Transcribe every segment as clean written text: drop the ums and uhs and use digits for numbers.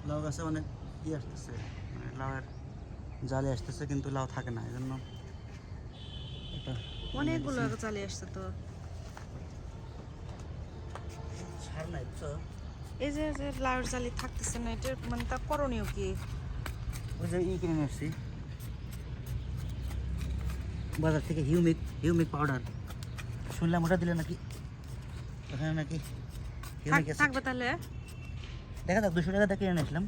লাউ গাছে অনেক আসতেছে, মানে লাউয়ের জালে আসতেছে, কিন্তু লাউ থাকে না, এই জন্য এটা অনেকগুলো মেডিসিন চালিয়ে আসছে তো। সার নাই বুঝছো। এই যে যে লাউয়ের জালি থাকতেছে না, এটা মানে তা করণীয় কি? ওই যে কিনে নিয়ে আসছি বাজার থেকে, হিউমিক পাউডার। শুনলাম ওটা দিলে নাকি ওখানে নাকি হিউমিক অ্যাসিড থাকবে তাহলে। দেখা যাক, 200 টাকা দিয়ে কিনে নিয়ে আসলাম,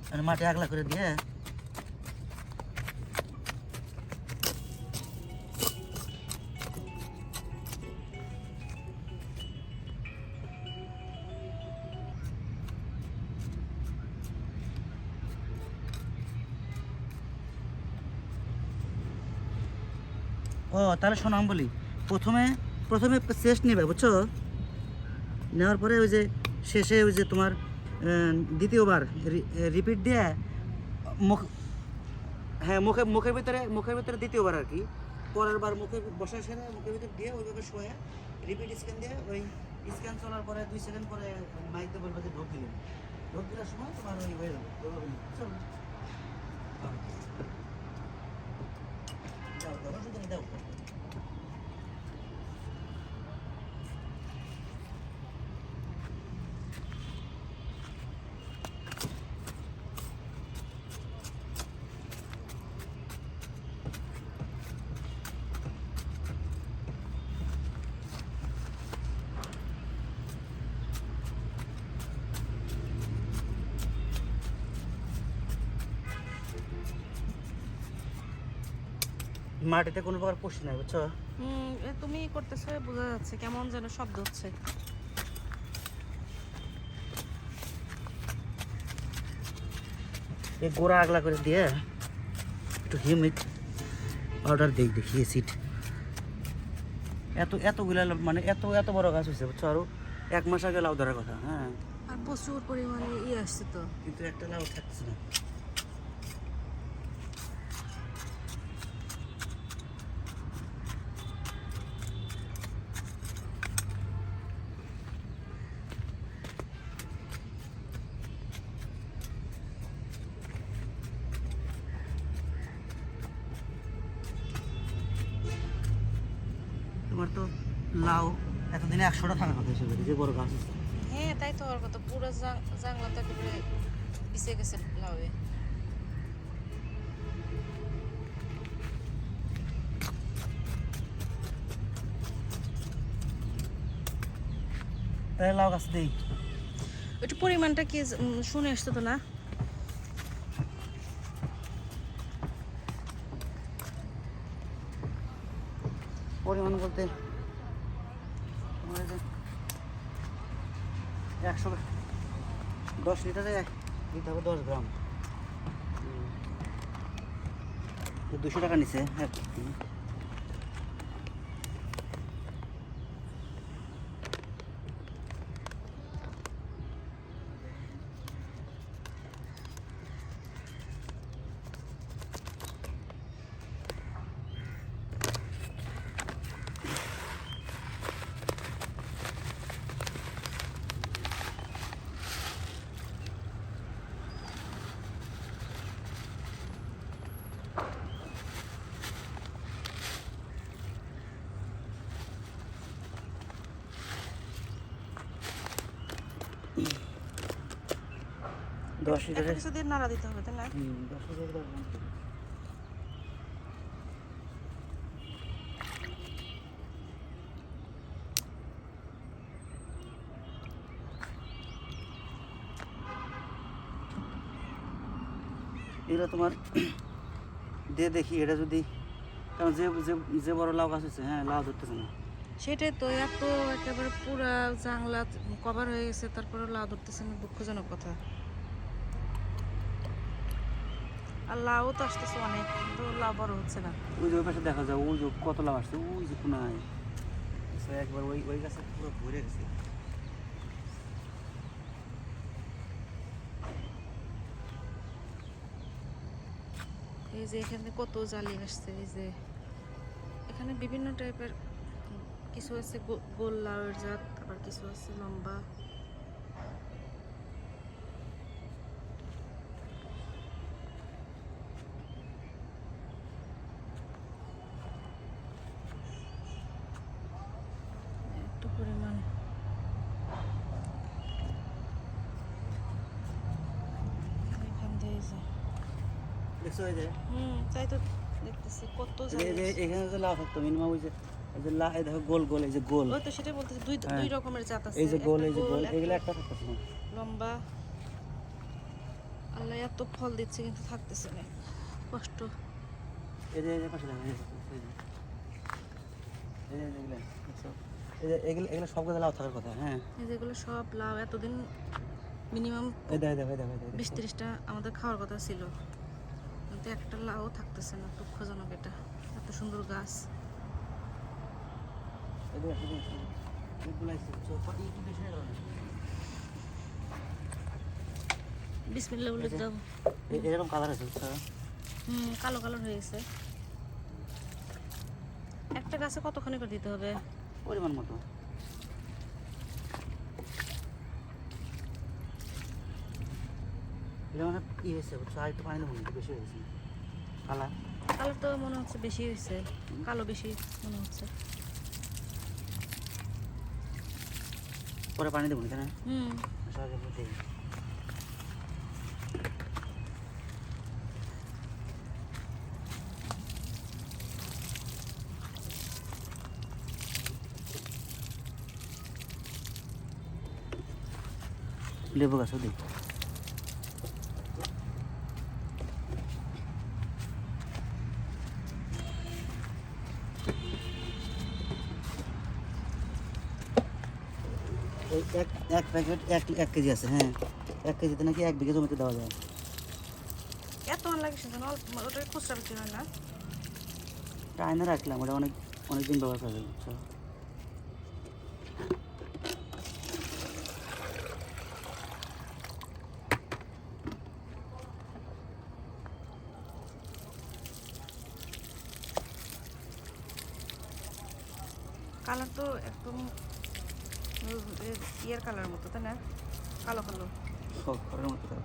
মানে মাটি আগলা করে দিয়ে। ও তাহলে শোনো, আমি বলি, প্রথমে প্রথমে চেস্ট নেবে বুঝছো, নেওয়ার পরে ওই যে শেষে ওই যে তোমার দ্বিতীয়বার রিপিট দিয়ে মুখ, হ্যাঁ মুখের ভিতরে দ্বিতীয়বার আর কি, পরের বার মুখে বসা সেরে মুখের ভিতরে দিয়ে ওইভাবে শোয়ে রিপিট স্ক্যান দিয়ে, ওই স্ক্যান চলার পরে 2 সেকেন্ড পরে মাইক দিয়ে বলবে যে ঢোক দিলেন, ঢোক দেওয়ার সময় তোমার ওই হয়ে যাবে। চলো দাও দাও ওষুধ দাও। মাটিতে কোনো প্রকার পুষ্টি নাই বুঝছো। তুমি করতেছো বোঝা যাচ্ছে, কেমন যেন শব্দ হচ্ছে। এই গোড়া আগলা করে দিয়ে একটু হিউমিক পাউডার দেখি অ্যাসিড। এতগুলা মানে এত বড় গাছ হয়েছে বুঝছো, আরো 1 মাস আগে লাউ ধরার কথা। হ্যাঁ, আর প্রচুর পরিমাণে আসছে তো। কিন্তু একটা লাউ থাকছে না। তোমার তো লাউ এতদিনে 100টা থাকার কথা হিসেবে, যে বড় গাছ আছে। হ্যাঁ তাই তো, আর কত পুরো জাংলা তো একেবারে পিছিয়ে গেছে লাউয়ে। তাই লাউ গাছ দেই। একটু পরিমাণটা কি শুনে আসতো তো না? পরিমাণ বলতে 110 লিটারে দিতে হবে 10 গ্রাম। 200 টাকা নিছে এক কেজি। দশ একটা লিটারে কিছু দিয়ে নাড়া দিতে হবে তাই না? 10 লিটারে 10 গ্রাম। এগুলো তোমার দিয়ে দেখি এটা যদি, কারণ যে যে যে বড় লাউ গাছ হচ্ছে, হ্যাঁ লাউ ধরতেছে না। সেটাই তো, এত একেবারে পুরা জাংলা কভার হয়ে গেছে, তারপরে লাউ ধরতেছে না, দুঃখজনক কথা। আর লাউ তো আসতেছে অনেক, কিন্তু লাউ বড় হচ্ছে না। ওই যে ওই পাশে দেখা যায়, ওই যে কত লাউ আসছে, ওই যে কোনায় একবার ওই ওই গাছে পুরো ভরে গেছে। এই যে এখানে কত জালি আসছে, এই যে এখানে বিভিন্ন টাইপের কিছু আছে, গোল লাউয়ের জাত, আবার কিছু আছে লম্বা। দেখছো ওই যে তাই তো দেখতেছি কত এই জালি যে আসছে। এখানে যে লাউ থাকতো মিনিমাম ওই যে এই দেখো গোল গোল এই যে গোল ওই তো সেটাই বলতেছি দুই হ্যাঁ। দুই রকমের জাত আছে, এই যে গোল একটা এই যে গোল এগুলো একটা একটা থাকতেছে না। লম্বা। আল্লাহ এত ফল দিচ্ছে কিন্তু থাকতেছে না, কষ্ট। এই যে পাশে দেখো এই যে এগুলো দেখছো এগুলো এগুলো সবগুলো লাউ থাকার কথা হ্যাঁ। এই যেগুলো সব লাউ এতদিন মিনিমাম এই দেখো দেখো দেখো দেখো 20-30টা আমাদের খাওয়ার কথা ছিল, কিন্তু একটা লাউ থাকতেছে না, দুঃখজনক এটা। এত সুন্দর গাছ। বিসমিল্লাহ বলে দাও। এরকম কালার আছে বুঝছো? কালো কালার হয়ে গেছে। একটা গাছে কতখানি করে দিতে হবে? পরিমাণ মতো। এটা মানে কি হয়েছে বুঝছো? আর একটু পানি দেবো না, বেশি হয়ে গেছে কালার। কালার তো মনে হচ্ছে বেশি হয়েছে, কালো বেশি মনে হচ্ছে। পরে পানি দেবো না কেন? হুম সহজে বুঝে লেবু গাছও দিই। এই এক প্যাকেট 1 কেজি আছে হ্যাঁ। 1 কেজিতে নাকি 1 বিঘা জমিতে দেওয়া যায়। এত মান লাগে সেজন্য ওটা খুচরা বিক্রি হয় না। এটা আয়না রাখলাম, ওটা অনেক অনেক দিন ব্যবহার করা যায় বুঝছো? কালার তো একদম ইয়ের কালার মতো, তাই না? কালো কালো। খড়ের মতো দাও।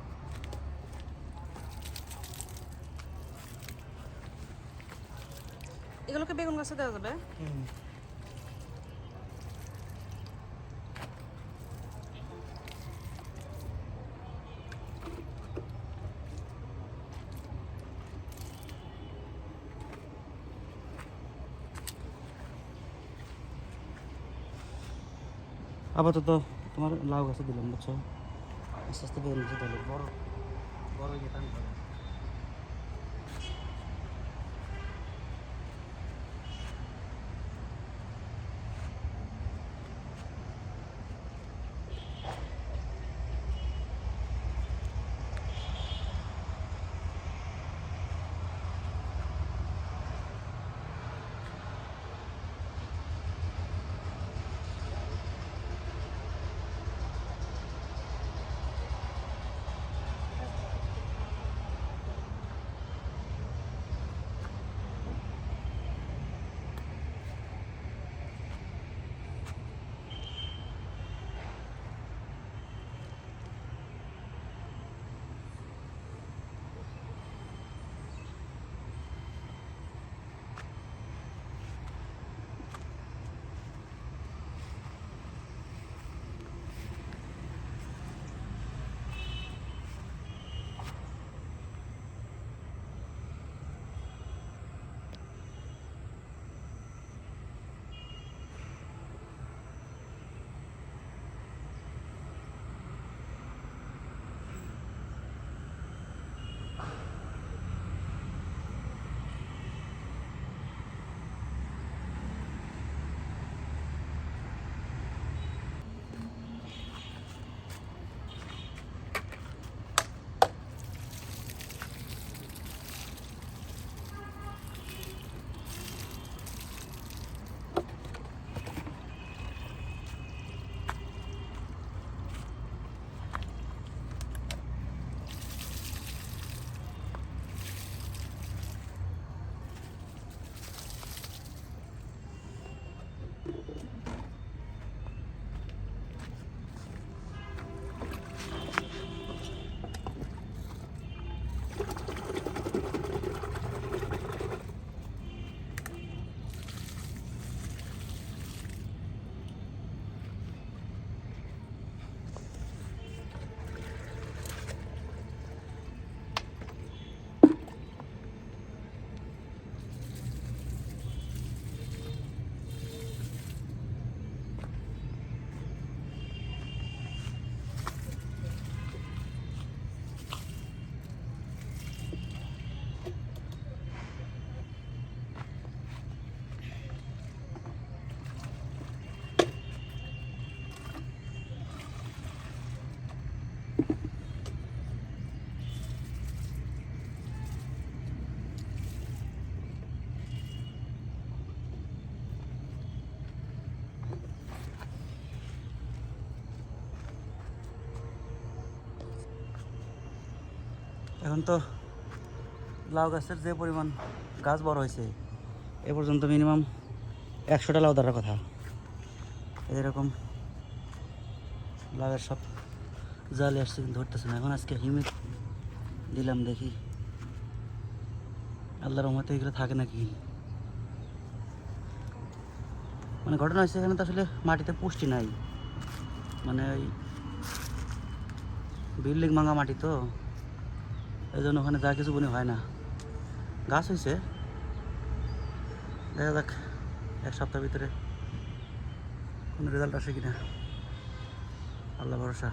এগুলোকে বেগুন গাছে দেওয়া যাবে? আপাতত তোমার লাউ গাছে দিলাম বুঝছো? আস্তে আস্তে বেগুন গাছে দিলাম, বড় বড় ইয়েটা আমি খাবো। এখন তো লাউ গাছের যে পরিমাণ গাছ বড় হয়েছে এ পর্যন্ত মিনিমাম 100টা লাউ ধরার কথা। এরকম লাউয়ের সব জালে আসছে কিন্তু ধরতেছে না। এখন আজকে হিমিট দিলাম, দেখি আল্লাহর রহমতে এগুলো থাকে নাকি। মানে ঘটনা হচ্ছে এখানে তো আসলে মাটিতে পুষ্টি নাই, মানে ওই বিল্ডিং ভাঙা মাটি তো, এই জন্য ওখানে যা কিছু বনি হয় না। গাছ হয়েছে, দেখা যাক 1 সপ্তাহের ভিতরে কোনো রেজাল্ট আসে কিনা, আল্লাহ ভরসা।